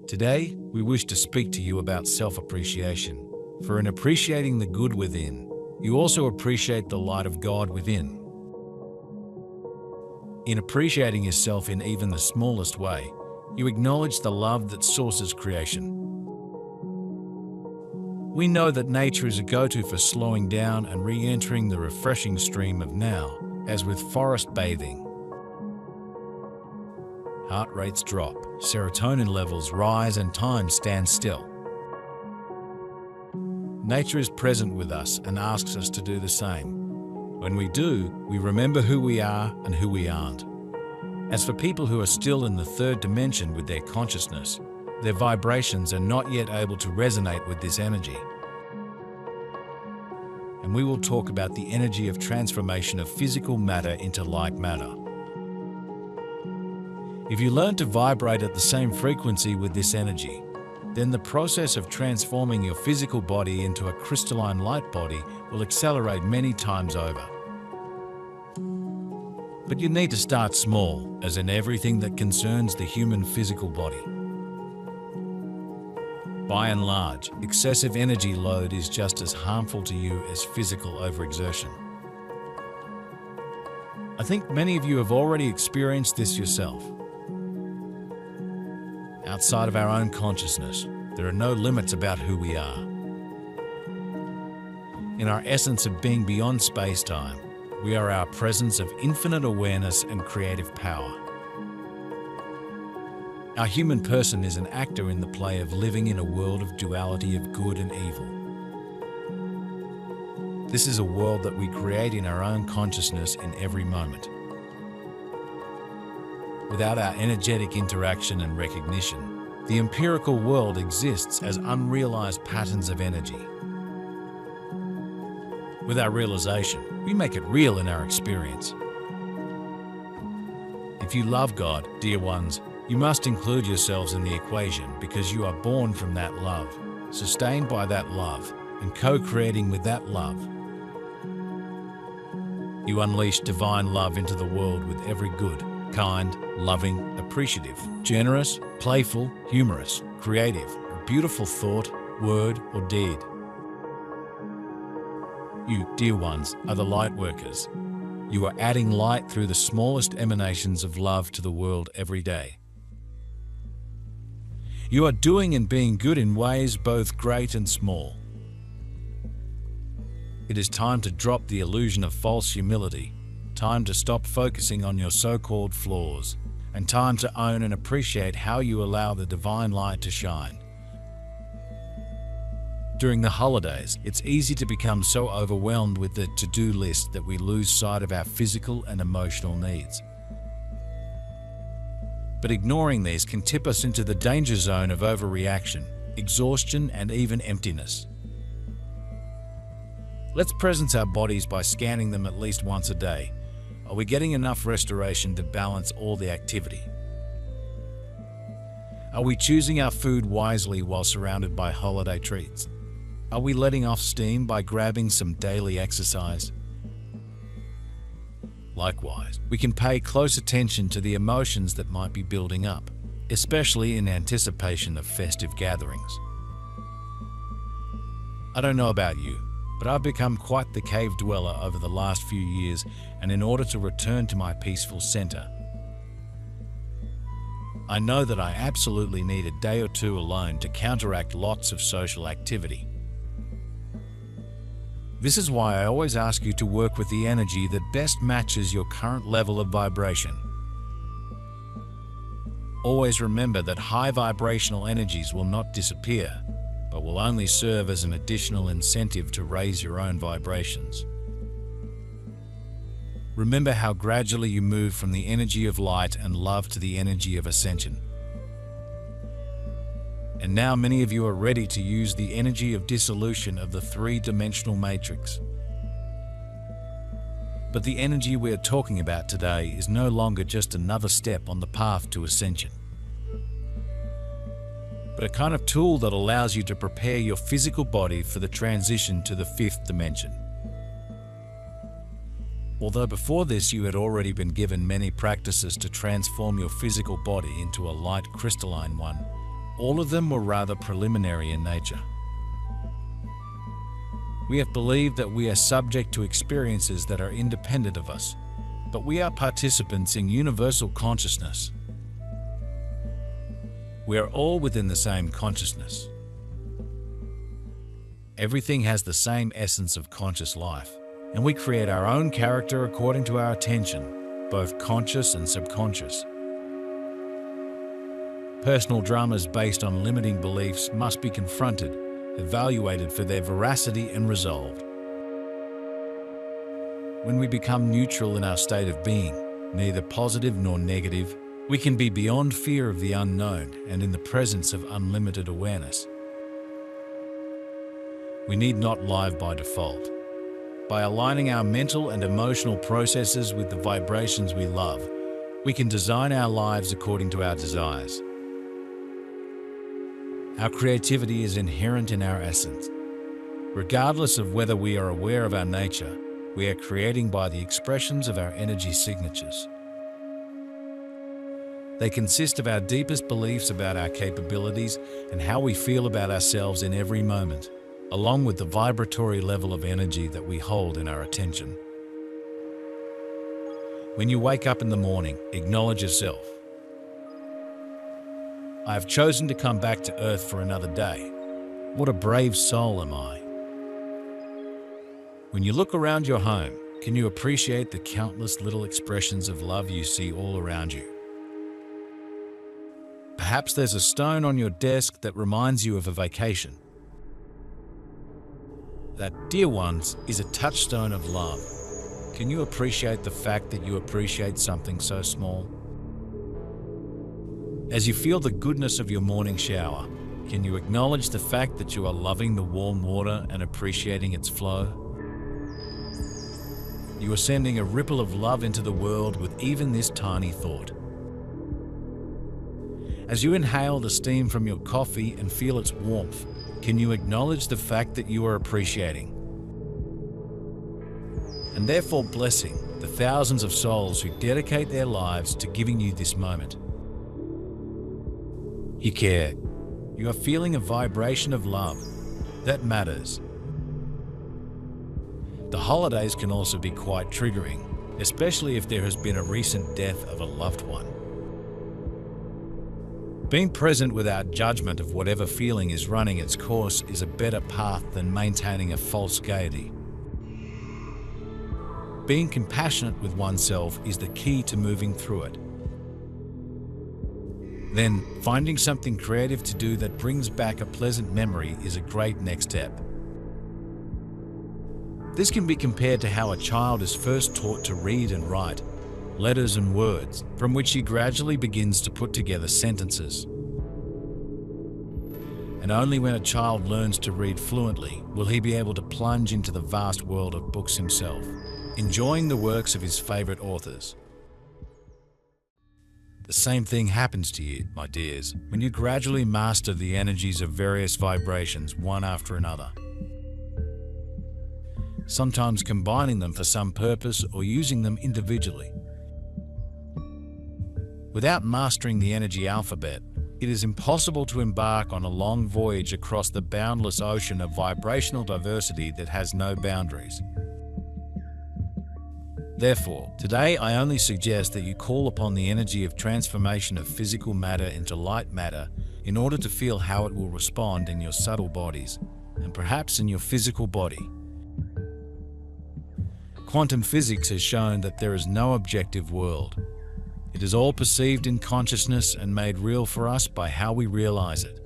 Today, we wish to speak to you about self-appreciation. For in appreciating the good within, you also appreciate the light of God within. In appreciating yourself in even the smallest way, you acknowledge the love that sources creation. We know that nature is a go-to for slowing down and re-entering the refreshing stream of now, as with forest bathing. Heart rates drop, serotonin levels rise, and time stands still. Nature is present with us and asks us to do the same. When we do, we remember who we are and who we aren't. As for people who are still in the third dimension with their consciousness, their vibrations are not yet able to resonate with this energy. And we will talk about the energy of transformation of physical matter into light matter. If you learn to vibrate at the same frequency with this energy, then the process of transforming your physical body into a crystalline light body will accelerate many times over. But you need to start small, as in everything that concerns the human physical body. By and large, excessive energy load is just as harmful to you as physical overexertion. I think many of you have already experienced this yourself. Outside of our own consciousness, there are no limits about who we are. In our essence of being beyond space-time, we are our presence of infinite awareness and creative power. Our human person is an actor in the play of living in a world of duality of good and evil. This is a world that we create in our own consciousness in every moment. Without our energetic interaction and recognition, the empirical world exists as unrealized patterns of energy. With our realization, we make it real in our experience. If you love God, dear ones, you must include yourselves in the equation because you are born from that love, sustained by that love, and co-creating with that love. You unleash divine love into the world with every good, kind, loving, appreciative, generous, playful, humorous, creative, or beautiful thought, word, or deed. You, dear ones, are the light workers. You are adding light through the smallest emanations of love to the world every day. You are doing and being good in ways both great and small. It is time to drop the illusion of false humility, time to stop focusing on your so-called flaws, and time to own and appreciate how you allow the divine light to shine. During the holidays, it's easy to become so overwhelmed with the to-do list that we lose sight of our physical and emotional needs. But ignoring these can tip us into the danger zone of overreaction, exhaustion, and even emptiness. Let's presence our bodies by scanning them at least once a day. Are we getting enough restoration to balance all the activity? Are we choosing our food wisely while surrounded by holiday treats? Are we letting off steam by grabbing some daily exercise? Likewise, we can pay close attention to the emotions that might be building up, especially in anticipation of festive gatherings. I don't know about you, but I've become quite the cave dweller over the last few years, and in order to return to my peaceful center, I know that I absolutely need a day or two alone to counteract lots of social activity. This is why I always ask you to work with the energy that best matches your current level of vibration. Always remember that high vibrational energies will not disappear, but will only serve as an additional incentive to raise your own vibrations. Remember how gradually you move from the energy of light and love to the energy of ascension. And now many of you are ready to use the energy of dissolution of the three-dimensional matrix. But the energy we are talking about today is no longer just another step on the path to ascension, but a kind of tool that allows you to prepare your physical body for the transition to the fifth dimension. Although before this you had already been given many practices to transform your physical body into a light crystalline one, all of them were rather preliminary in nature. We have believed that we are subject to experiences that are independent of us, but we are participants in universal consciousness. We are all within the same consciousness. Everything has the same essence of conscious life, and we create our own character according to our attention, both conscious and subconscious. Personal dramas based on limiting beliefs must be confronted, evaluated for their veracity and resolved. When we become neutral in our state of being, neither positive nor negative, we can be beyond fear of the unknown and in the presence of unlimited awareness. We need not live by default. By aligning our mental and emotional processes with the vibrations we love, we can design our lives according to our desires. Our creativity is inherent in our essence. Regardless of whether we are aware of our nature, we are creating by the expressions of our energy signatures. They consist of our deepest beliefs about our capabilities and how we feel about ourselves in every moment, along with the vibratory level of energy that we hold in our attention. When you wake up in the morning, acknowledge yourself. I have chosen to come back to Earth for another day. What a brave soul am I. When you look around your home, can you appreciate the countless little expressions of love you see all around you? Perhaps there's a stone on your desk that reminds you of a vacation. That, dear ones, is a touchstone of love. Can you appreciate the fact that you appreciate something so small? As you feel the goodness of your morning shower, can you acknowledge the fact that you are loving the warm water and appreciating its flow? You are sending a ripple of love into the world with even this tiny thought. As you inhale the steam from your coffee and feel its warmth, can you acknowledge the fact that you are appreciating and therefore blessing the thousands of souls who dedicate their lives to giving you this moment? You care. You are feeling a vibration of love. That matters. The holidays can also be quite triggering, especially if there has been a recent death of a loved one. Being present without judgment of whatever feeling is running its course is a better path than maintaining a false gaiety. Being compassionate with oneself is the key to moving through it. Then, finding something creative to do that brings back a pleasant memory is a great next step. This can be compared to how a child is first taught to read and write, letters and words, from which he gradually begins to put together sentences. And only when a child learns to read fluently will he be able to plunge into the vast world of books himself, enjoying the works of his favorite authors. The same thing happens to you, my dears, when you gradually master the energies of various vibrations one after another, sometimes combining them for some purpose or using them individually. Without mastering the energy alphabet, it is impossible to embark on a long voyage across the boundless ocean of vibrational diversity that has no boundaries. Therefore, today I only suggest that you call upon the energy of transformation of physical matter into light matter in order to feel how it will respond in your subtle bodies, and perhaps in your physical body. Quantum physics has shown that there is no objective world. It is all perceived in consciousness and made real for us by how we realize it.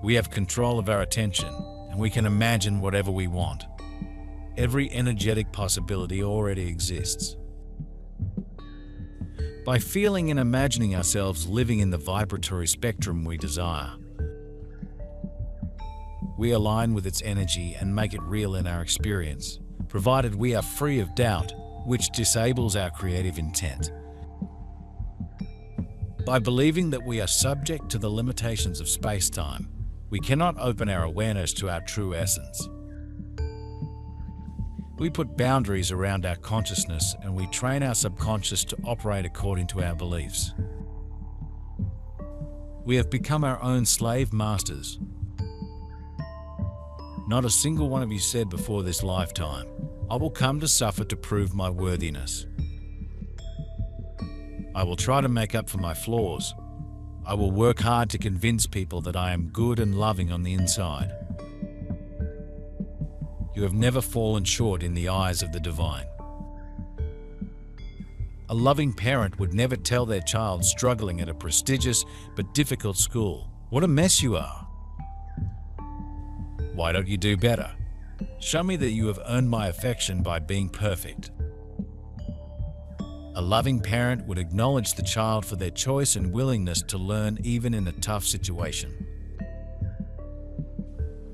We have control of our attention, and we can imagine whatever we want. Every energetic possibility already exists. By feeling and imagining ourselves living in the vibratory spectrum we desire, we align with its energy and make it real in our experience, provided we are free of doubt, which disables our creative intent. By believing that we are subject to the limitations of space-time, we cannot open our awareness to our true essence. We put boundaries around our consciousness and we train our subconscious to operate according to our beliefs. We have become our own slave masters. Not a single one of you said before this lifetime, "I will come to suffer to prove my worthiness. I will try to make up for my flaws. I will work hard to convince people that I am good and loving on the inside." You have never fallen short in the eyes of the divine. A loving parent would never tell their child struggling at a prestigious but difficult school, "What a mess you are. Why don't you do better? Show me that you have earned my affection by being perfect." A loving parent would acknowledge the child for their choice and willingness to learn even in a tough situation.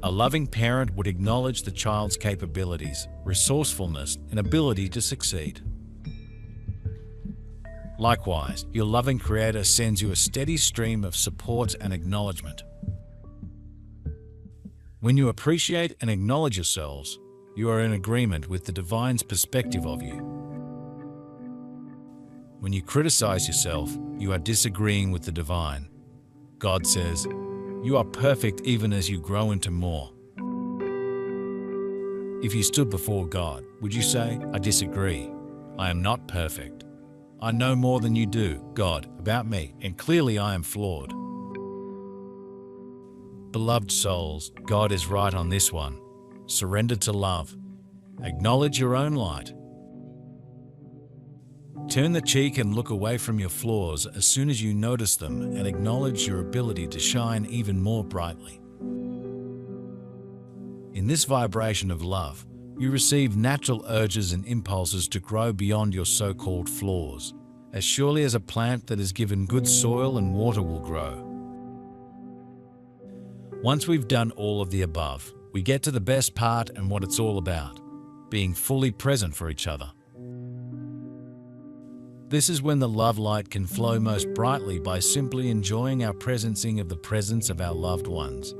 A loving parent would acknowledge the child's capabilities, resourcefulness, and ability to succeed. Likewise, your loving Creator sends you a steady stream of support and acknowledgement. When you appreciate and acknowledge yourselves, you are in agreement with the divine's perspective of you. When you criticize yourself, you are disagreeing with the divine. God says, "You are perfect even as you grow into more." If you stood before God, would you say, "I disagree. I am not perfect. I know more than you do, God, about me, and clearly I am flawed"? Beloved souls, God is right on this one. Surrender to love. Acknowledge your own light. Turn the cheek and look away from your flaws as soon as you notice them, and acknowledge your ability to shine even more brightly. In this vibration of love, you receive natural urges and impulses to grow beyond your so-called flaws, as surely as a plant that is given good soil and water will grow. Once we've done all of the above, we get to the best part and what it's all about, being fully present for each other. This is when the love light can flow most brightly by simply enjoying our presencing of the presence of our loved ones.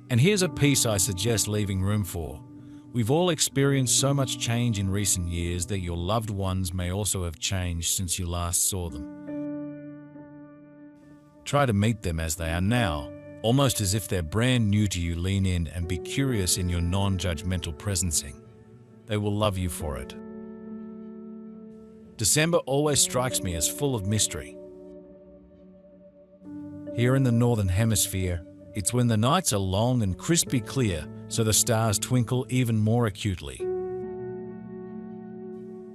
And here's a piece I suggest leaving room for. We've all experienced so much change in recent years that your loved ones may also have changed since you last saw them. Try to meet them as they are now, almost as if they're brand new to you. Lean in and be curious in your non-judgmental presencing. They will love you for it. December always strikes me as full of mystery. Here in the Northern Hemisphere, it's when the nights are long and crispy clear, so the stars twinkle even more acutely.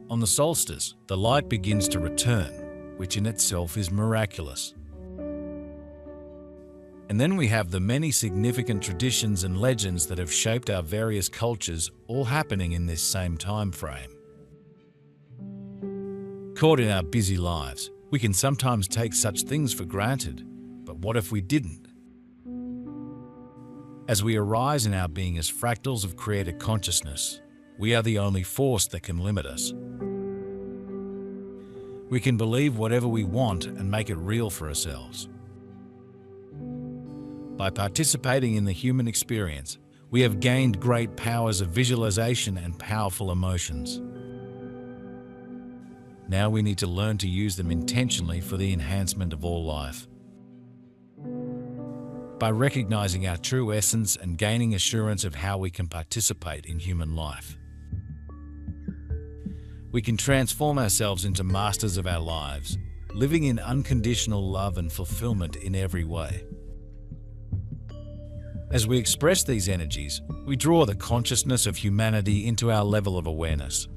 On the solstice, the light begins to return, which in itself is miraculous. And then we have the many significant traditions and legends that have shaped our various cultures, all happening in this same time frame. Caught in our busy lives, we can sometimes take such things for granted, but what if we didn't? As we arise in our being as fractals of Creator consciousness, we are the only force that can limit us. We can believe whatever we want and make it real for ourselves. By participating in the human experience, we have gained great powers of visualization and powerful emotions. Now we need to learn to use them intentionally for the enhancement of all life. By recognizing our true essence and gaining assurance of how we can participate in human life, we can transform ourselves into masters of our lives, living in unconditional love and fulfillment in every way. As we express these energies, we draw the consciousness of humanity into our level of awareness.